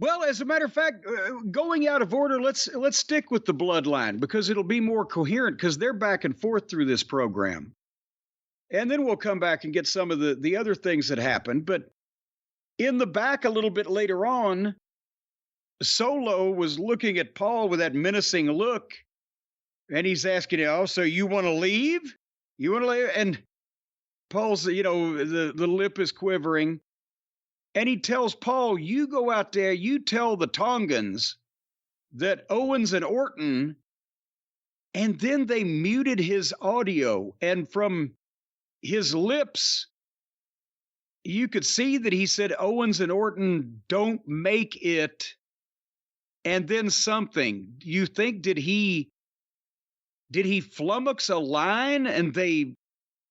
Well, as a matter of fact, going out of order, let's stick with the bloodline because it'll be more coherent because they're back and forth through this program. And then we'll come back and get some of the other things that happened. But in the back a little bit later on, Solo was looking at Paul with that menacing look, and he's asking, "Oh, so you want to leave? You want to leave?" And Paul's, the lip is quivering. And he tells Paul, "You go out there, you tell the Tongans that Owens and Orton," and then they muted his audio. And from his lips, you could see that he said Owens and Orton don't make it. And then something. You think, did he flummox a line and they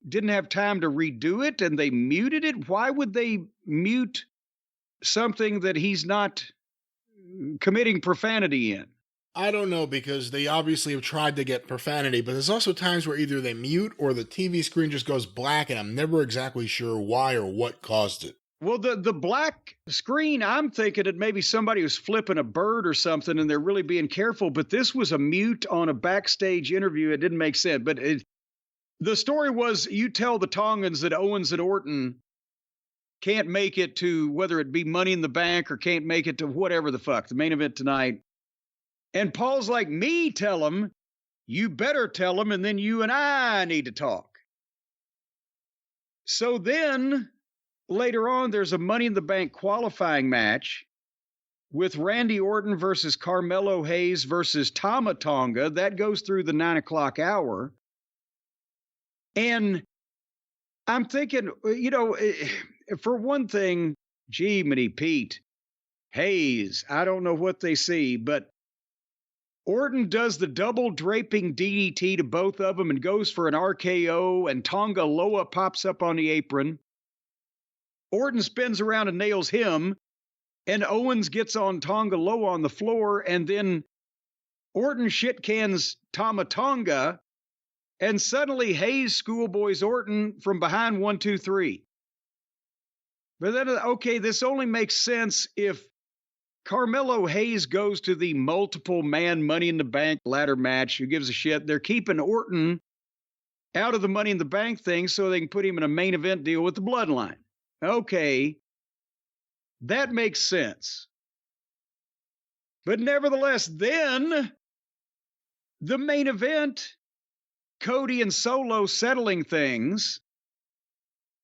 didn't have time to redo it and they muted it? Why would they mute something that he's not committing profanity in? I don't know, because they obviously have tried to get profanity, but there's also times where either they mute or the TV screen just goes black, and I'm never exactly sure why or what caused it. Well, the black screen, I'm thinking that maybe somebody was flipping a bird or something and they're really being careful, but this was a mute on a backstage interview. It didn't make sense. But the story was, you tell the Tongans that Owens and Orton can't make it to whether it be Money in the Bank or can't make it to whatever the fuck, the main event tonight. And Paul's like, "Me tell him, you better tell him, and then you and I need to talk." So then later on, there's a Money in the Bank qualifying match with Randy Orton versus Carmelo Hayes versus Tama Tonga. That goes through the 9 o'clock hour. And I'm thinking, for one thing, gee, Minnie Pete, Hayes, I don't know what they see, but Orton does the double draping DDT to both of them and goes for an RKO, and Tonga Loa pops up on the apron. Orton spins around and nails him, and Owens gets on Tonga Loa on the floor, and then Orton shit cans Tama Tonga, and suddenly Hayes schoolboys Orton from behind 1, 2, 3. But then, okay, this only makes sense if Carmelo Hayes goes to the multiple man Money in the Bank ladder match. Who gives a shit? They're keeping Orton out of the Money in the Bank thing so they can put him in a main event deal with the Bloodline. Okay, that makes sense. But nevertheless, then the main event, Cody and Solo settling things.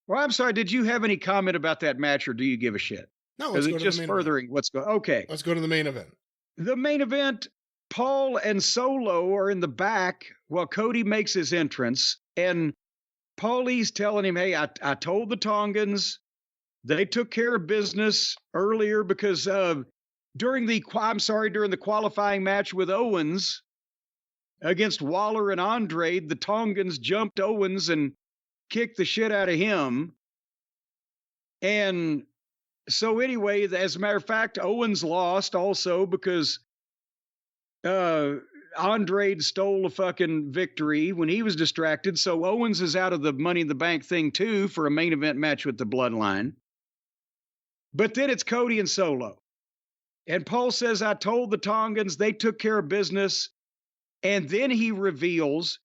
Well, I'm sorry, did you have any comment about that match, or do you give a shit? No, let's go to just furthering what's going on. Okay. Let's go to the main event. The main event, Paul and Solo are in the back while Cody makes his entrance, and Paulie's telling him, "Hey, I told the Tongans they took care of business earlier because during the qualifying match with Owens against Waller and Andre, the Tongans jumped Owens and kicked the shit out of him." And so anyway, as a matter of fact, Owens lost also because Andre stole a fucking victory when he was distracted. So Owens is out of the Money in the Bank thing too for a main event match with the Bloodline. But then it's Cody and Solo. And Paul says, "I told the Tongans they took care of business." And then he reveals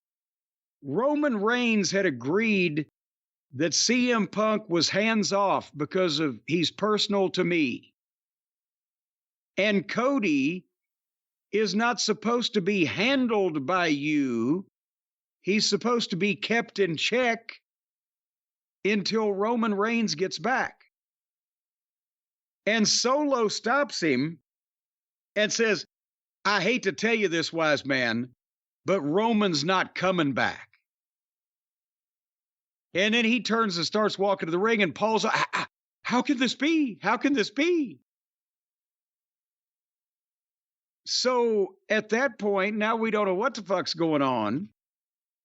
Roman Reigns had agreed that CM Punk was hands off because of he's personal to me. And Cody is not supposed to be handled by you. He's supposed to be kept in check until Roman Reigns gets back. And Solo stops him and says, "I hate to tell you this, wise man, but Roman's not coming back." And then he turns and starts walking to the ring, and Paul's like, "How can this be? How can this be?" So at that point, now we don't know what the fuck's going on.